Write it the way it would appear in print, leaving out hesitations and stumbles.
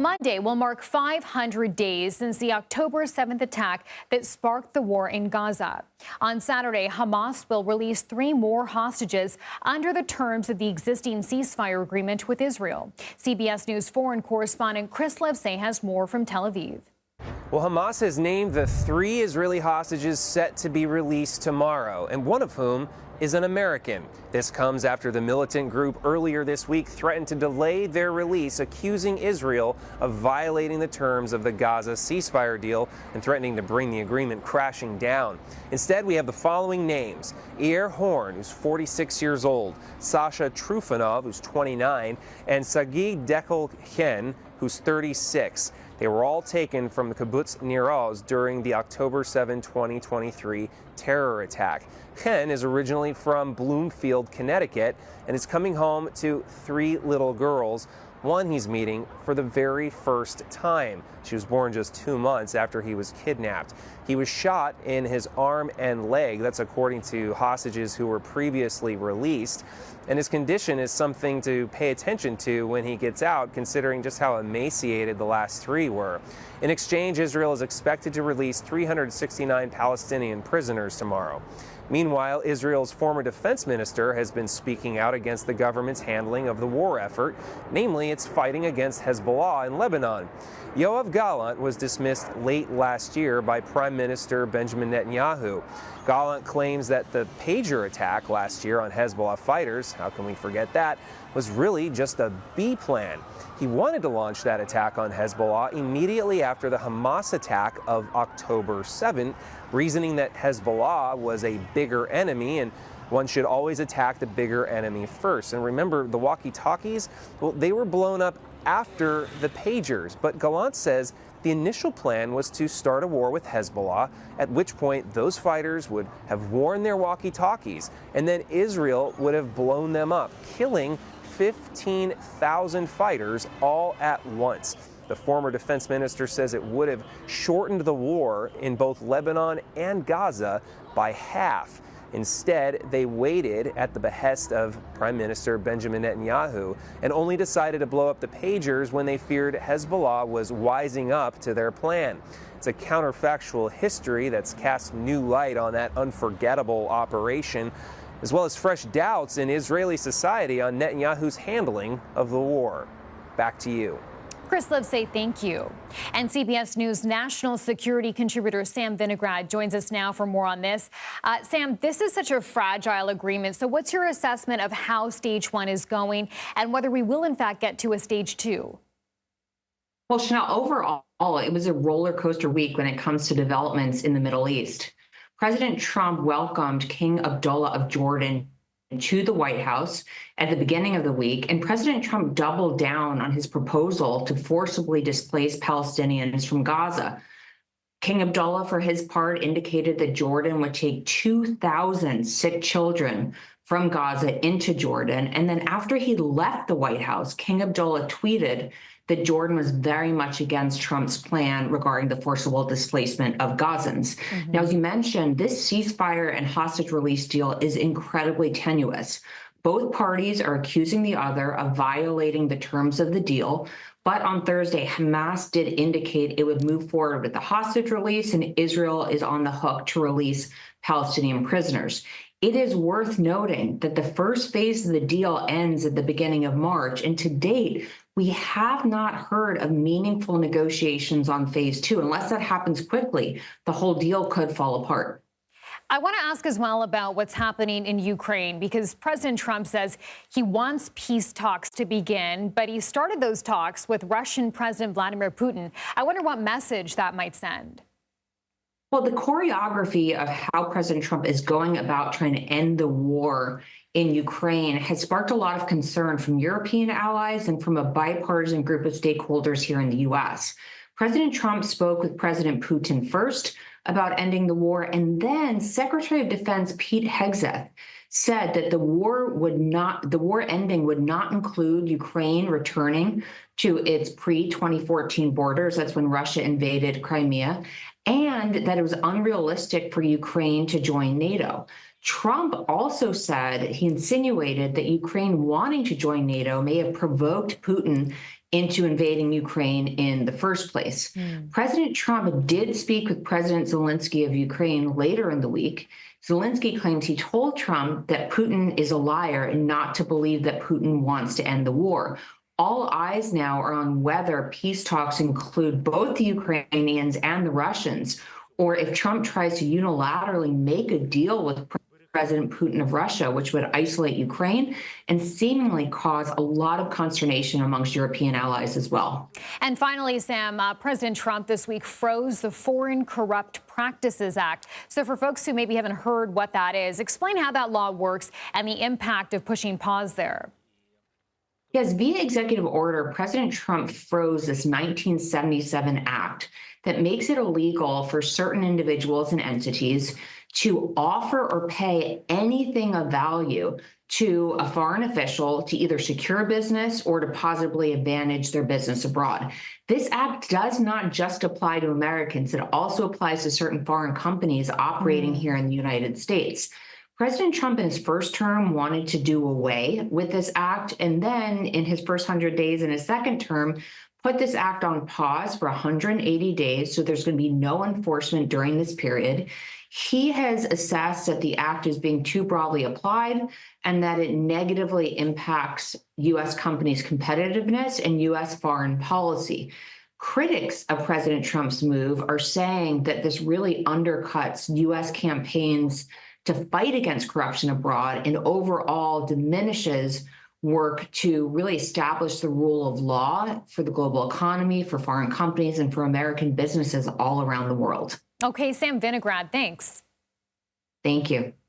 Monday will mark 500 days since the October 7th attack that sparked the war in Gaza. On Saturday, Hamas will release 3 more hostages under the terms of the existing ceasefire agreement with Israel. CBS News foreign correspondent Chris Livesay has more from Tel Aviv. Well, Hamas has named the 3 Israeli hostages set to be released tomorrow, and one of whom is an American. This comes after the militant group earlier this week threatened to delay their release, accusing Israel of violating the terms of the Gaza ceasefire deal and threatening to bring the agreement crashing down. Instead, we have the following names: Eir Horn, who's 46 years old, Sasha Trufanov, who's 29, and Sagi Dekel-Chen, who's 36. They were all taken from the kibbutz Nir Oz during the October 7, 2023 terror attack. Chen is originally from Bloomfield, Connecticut, and is coming home to 3 little girls, one he's meeting for the very first time. She was born just 2 months after he was kidnapped. He was shot in his arm and leg. That's according to hostages who were previously released. And his condition is something to pay attention to when he gets out, considering just how emaciated the last 3 were. In exchange, Israel is expected to release 369 Palestinian prisoners tomorrow. Meanwhile, Israel's former defense minister has been speaking out against the government's handling of the war effort, namely its fighting against Hezbollah in Lebanon. Yoav Gallant was dismissed late last year by Prime Minister Benjamin Netanyahu. Gallant claims that the pager attack last year on Hezbollah fighters, how can we forget that, was really just a B plan. He wanted to launch that attack on Hezbollah immediately after the Hamas attack of October 7th, reasoning that Hezbollah was a bigger enemy and one should always attack the bigger enemy first. And remember, the walkie-talkies, well, they were blown up after the pagers. But Gallant says the initial plan was to start a war with Hezbollah, at which point those fighters would have worn their walkie-talkies, and then Israel would have blown them up, killing 15,000 fighters all at once. The former defense minister says it would have shortened the war in both Lebanon and Gaza by half. Instead, they waited at the behest of Prime Minister Benjamin Netanyahu and only decided to blow up the pagers when they feared Hezbollah was wising up to their plan. It's a counterfactual history that's cast new light on that unforgettable operation, as well as fresh doubts in Israeli society on Netanyahu's handling of the war. Back to you. Chris Livesay, thank you. And CBS News national security contributor Sam Vinograd joins us now for more on this. Sam, this is such a fragile agreement. So what's your assessment of how stage 1 is going and whether we will, in fact, get to a stage 2? Well, Chanel, overall, it was a roller coaster week when it comes to developments in the Middle East. President Trump welcomed King Abdullah of Jordan to the White House at the beginning of the week, and President Trump doubled down on his proposal to forcibly displace Palestinians from Gaza. King Abdullah, for his part, indicated that Jordan would take 2,000 sick children from Gaza into Jordan. And then after he left the White House, King Abdullah tweeted that Jordan was very much against Trump's plan regarding the forcible displacement of Gazans. Now, as you mentioned, this ceasefire and hostage release deal is incredibly tenuous. Both parties are accusing the other of violating the terms of the deal. But on Thursday, Hamas did indicate it would move forward with the hostage release, and Israel is on the hook to release Palestinian prisoners. It is worth noting that the first phase of the deal ends at the beginning of March, and to date, we have not heard of meaningful negotiations on phase 2. Unless that happens quickly, the whole deal could fall apart. I want to ask as well about what's happening in Ukraine, because President Trump says he wants peace talks to begin, but he started those talks with Russian President Vladimir Putin. I wonder what message that might send. Well, the choreography of how President Trump is going about trying to end the war in Ukraine has sparked a lot of concern from European allies and from a bipartisan group of stakeholders here in the U.S. President Trump spoke with President Putin first about ending the war, and then Secretary of Defense Pete Hegseth said that the war ending would not include Ukraine returning to its pre-2014 borders. That's when Russia invaded Crimea, and that it was unrealistic for Ukraine to join NATO. Trump also said, he insinuated that Ukraine wanting to join NATO may have provoked Putin into invading Ukraine in the first place. President Trump did speak with President Zelensky of Ukraine later in the week. Zelensky claims he told Trump that Putin is a liar and not to believe that Putin wants to end the war. All eyes now are on whether peace talks include both the Ukrainians and the Russians, or if Trump tries to unilaterally make a deal with President Putin of Russia, which would isolate Ukraine and seemingly cause a lot of consternation amongst European allies as well. And finally, Sam, President Trump this week froze the Foreign Corrupt Practices Act. So for folks who maybe haven't heard what that is, explain how that law works and the impact of pushing pause there. Yes, via executive order, President Trump froze this 1977 act that makes it illegal for certain individuals and entities to offer or pay anything of value to a foreign official to either secure business or to positively advantage their business abroad. This act does not just apply to Americans. It also applies to certain foreign companies operating here in the United States. President Trump in his first term wanted to do away with this act, and then in his first 100 days in his second term, put this act on pause for 180 days, so there's going to be no enforcement during this period. He has assessed that the act is being too broadly applied and that it negatively impacts U.S. companies' competitiveness and U.S. foreign policy. Critics of President Trump's move are saying that this really undercuts U.S. campaigns to fight against corruption abroad and overall diminishes work to really establish the rule of law for the global economy, for foreign companies, and for American businesses all around the world. Okay, Sam Vinograd, thanks. Thank you.